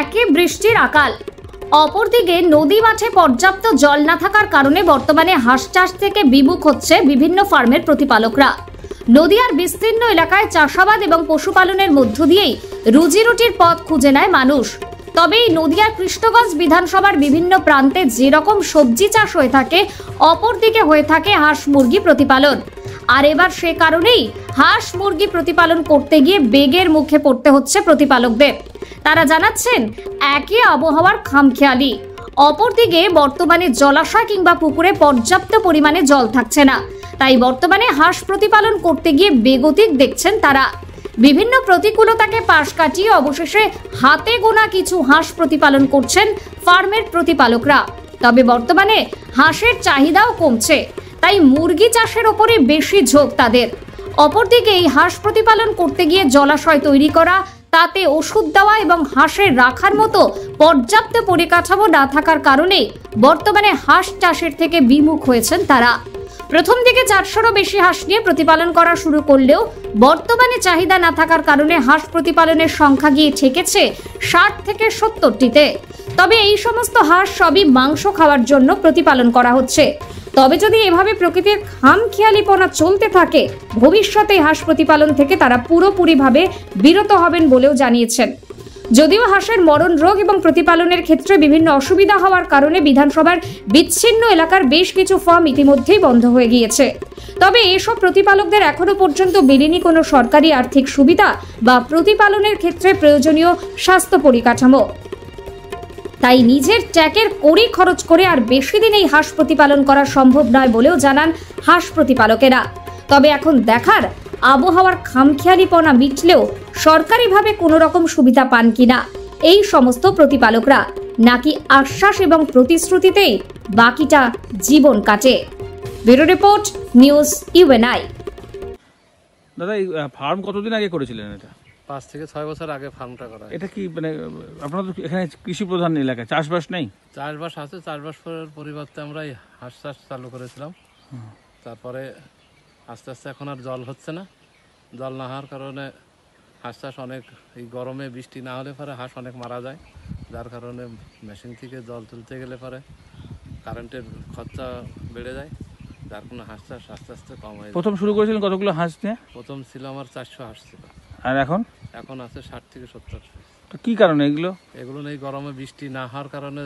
একে বৃষ্টির আকাল, অপরদিকে নদী মাঠে পর্যাপ্ত জল না থাকার কারণে বর্তমানে হাঁস চাষ থেকে বিমুখ হচ্ছে বিভিন্ন ফার্মের প্রতিপালকরা। নদীয়ার বিস্তীর্ণ এলাকায় চাষাবাদ এবং পশুপালনের মধ্য দিয়েই রুজিরুটির পথ খুঁজে নেয় মানুষ। তবে এই নদীয়ার কৃষ্ণগঞ্জ বিধানসভার বিভিন্ন প্রান্তে যেরকম সবজি চাষ হয়ে থাকে, অপরদিকে হয়ে থাকে হাঁস মুরগি প্রতিপালন। আর এবার সে কারণেই হাঁস মুরগি প্রতিপালন করতে গিয়ে বেগের মুখে পড়তে হচ্ছে প্রতিপালকদের। তারা জানাচ্ছেন, একে আবহাওয়ার খামখেয়ালি, অপরদিকে বর্তমানে জলাশয় কিংবা পুকুরে পর্যাপ্ত পরিমাণে জল থাকছে না। তাই বর্তমানে হাঁস প্রতিপালন করতে গিয়ে বেগতিক দেখছেন তারা। বিভিন্ন প্রতিকূলতাকে পাশ কাটিয়ে অবশেষে হাতে গোনা কিছু হাঁস প্রতিপালন করছেন ফার্মের প্রতিপালকরা। তবে বর্তমানে হাঁসের চাহিদাও কমছে, তাই মুরগি চাষের ওপরে বেশি ঝোঁক তাদের। অপরদিকে এই হাঁস প্রতিপালন করতে গিয়ে জলাশয় তৈরি করা, তাতে ওষুধ দেওয়া এবং হাঁসের রাখার মতো পর্যাপ্ত পরিকাঠামো না থাকার কারণে বর্তমানে হাঁস চাষের থেকে বিমুখ হয়েছেন তারা। প্রথম দিকে 400-রও বেশি হাঁস নিয়ে প্রতিপালন করা শুরু করলেও বর্তমানে চাহিদা না থাকার কারণে হাঁস প্রতিপালনের সংখ্যা গিয়ে ঠেকেছে 60 থেকে 70টিতে। তবে এই সমস্ত হাঁস সবই মাংস খাওয়ার জন্য প্রতিপালন করা হচ্ছে। তবে যদি এভাবে প্রকৃতির খামখেয়ালিপনা চলতে থাকে, ভবিষ্যতে হাঁস প্রতিপালন থেকে তারা পুরোপুরিভাবে বিরত হবেন বলেও জানিয়েছেন। যদিও হাঁসের মরণ রোগ এবং প্রতিপালনের ক্ষেত্রে বিভিন্ন অসুবিধা হওয়ার কারণে বিধানসভার বিচ্ছিন্ন এলাকার বেশ কিছু ফার্ম ইতিমধ্যেই বন্ধ হয়ে গিয়েছে। তবে এসব প্রতিপালকদের এখনো পর্যন্ত মেলেনি কোনো সরকারি আর্থিক সুবিধা বা প্রতিপালনের ক্ষেত্রে প্রয়োজনীয় স্বাস্থ্য পরিকাঠামো। তাই নিজের ট্যাকের কড়ি খরচ করে আর বেশি দিন এই হাঁস প্রতিপালন করা সম্ভব নয় বলেও জানান হাঁস প্রতিপালকেরা। তবে এখন দেখার, আবহাওয়ার খামখেয়ালিপনা মিটলেও সরকারিভাবে কোনো রকম সুবিধা পান কিনা এই সমস্ত প্রতিপালকরা, নাকি আশ্বাস এবং প্রতিশ্রুতিতেই বাকিটা জীবন কাটে। Bureau report, news UNI. দাদা, এই ফার্ম কতদিন আগে করেছিলেন? এটা 5 থেকে 6 বছর আগে ফার্মটা করা। এটা কি মানে আপনাদের এখানে কৃষি প্রধান এলাকা, চাষবাস নেই? চাষবাস আছে, চাষবাসের পরিবর্তে আমরা এই হাঁস চাষ চালু করেছিলাম। তারপরে আস্তে আস্তে এখন আর জল হচ্ছে না। জল না হওয়ার কারণে হাঁস চাষ অনেক, এই গরমে বৃষ্টি না হলে পরে হাঁস অনেক মারা যায়, যার কারণে মেশিন থেকে জল তুলতে গেলে পরে কারেন্টের খরচা বেড়ে যায়, যার কারণে হাঁস চাষ আস্তে আস্তে কম হয়ে যায়। প্রথম শুরু করেছিলেন কতগুলো হাঁস নিয়ে? প্রথম ছিল আমার 400 হাঁস ছিল। আর এখন? এখন আছে 60 থেকে 70। তো কি কারণে এগুলো এই গরমে বৃষ্টি না হওয়ার কারণে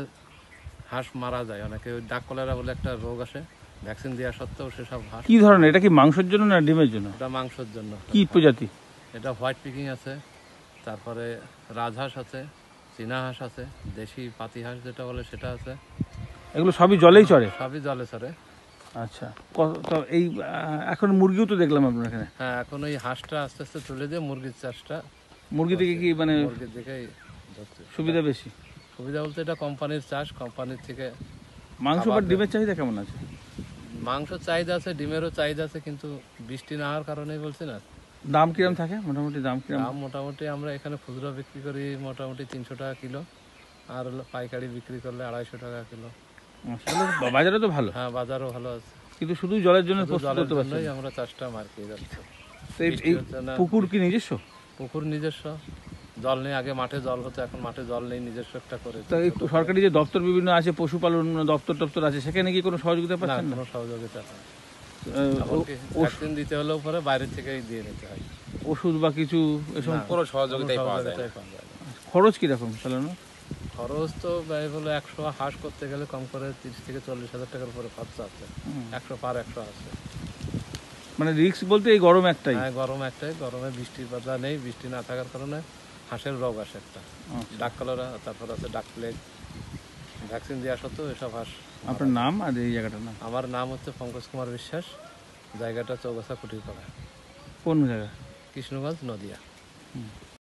হাঁস মারা যায় অনেকে। ওই ডাক কলেরা বলে একটা রোগ আসে, ভ্যাকসিন দেওয়া সত্ত্বেও সেসব হাঁস। কি ধরনের? এটা কি মাংসের জন্য না ডিমের জন্য? এটা মাংসের জন্য। কি প্রজাতি? এটা হোয়াইট পিকিং আছে, তারপরে রাজহাঁস আছে, চীনা হাঁস আছে, দেশি পাতি হাঁস যেটা বলে সেটা আছে। এগুলো সবই জলেই চড়ে? সবই জলে চড়ে। আচ্ছা, তো এই এখন মুরগিও তো দেখলাম আপনার এখানে। হ্যাঁ, এখন ওই হাঁসটা আস্তে আস্তে তুলে দিয়ে মুরগির চাষটা। মুরগি থেকে কি মানে মুরগির দিকেই সুবিধা বেশি? সুবিধা বলতে এটা কোম্পানির চাষ, কোম্পানির থেকে। মাংস বা ডিমের চাহিদা কেমন আছে? মাংস চাহিদা আছে, ডিমেরও চাহিদা আছে, কিন্তু বৃষ্টি না হওয়ার কারণেই বলছি না। দাম কিরম থাকে মোটামুটি? দাম মোটামুটি আমরা এখানে খুচরো বিক্রি করি মোটামুটি 300 টাকা কিলো, আর পাইকারি বিক্রি করলে 250 টাকা কিলো। বাজারে তো ভালো? হ্যাঁ, বাজারও ভালো আছে, কিন্তু শুধু জলের জন্য আমরা চাষটা মার্কে যাচ্ছে। পুকুর কি নিজস্ব? পুকুর নিজস্ব, জল নেই। আগে মাঠে জল হতো, এখন মাঠে জল নেই, নিজস্ব একটা করে। সরকারি যে দপ্তর বিভিন্ন আছে, পশুপালন দপ্তর আছে, সেখানে কি কোনো সহযোগিতা পাচ্ছেন? কোনো সহযোগিতা নেই। ভ্যাকসিন দিতে হলেও পরে বাইরে থেকেই দিয়ে নিতে হয়। ওষুধ বা কিছু এসব কোনো সহযোগিতাই পাওয়া যায় না। খরচ কিরকম চালানো? খরচ তো ব্যয় হলো 100 হাঁস করতে গেলে কম করে 30 থেকে 40 হাজার টাকার উপরে খরচা আছে। 100 পার 100 আছে। মানে রিস্ক বলতে এই গরম একটাই? হ্যাঁ, গরম একটাই। গরমে বৃষ্টির বাধা নেই, বৃষ্টি না থাকার কারণে হাঁসের রোগ আসে একটা, ডাক কলেরা, তারপর আছে ডাক প্লেগ। ভ্যাকসিন দেওয়া সত্ত্বেও এসব হাঁস। আপনার নাম আর এই জায়গাটার নাম? আমার নাম হচ্ছে পঙ্কজ কুমার বিশ্বাস, জায়গাটা চৌগাছা কুটিরপাড়া। কোন জায়গা? কৃষ্ণগঞ্জ, নদিয়া।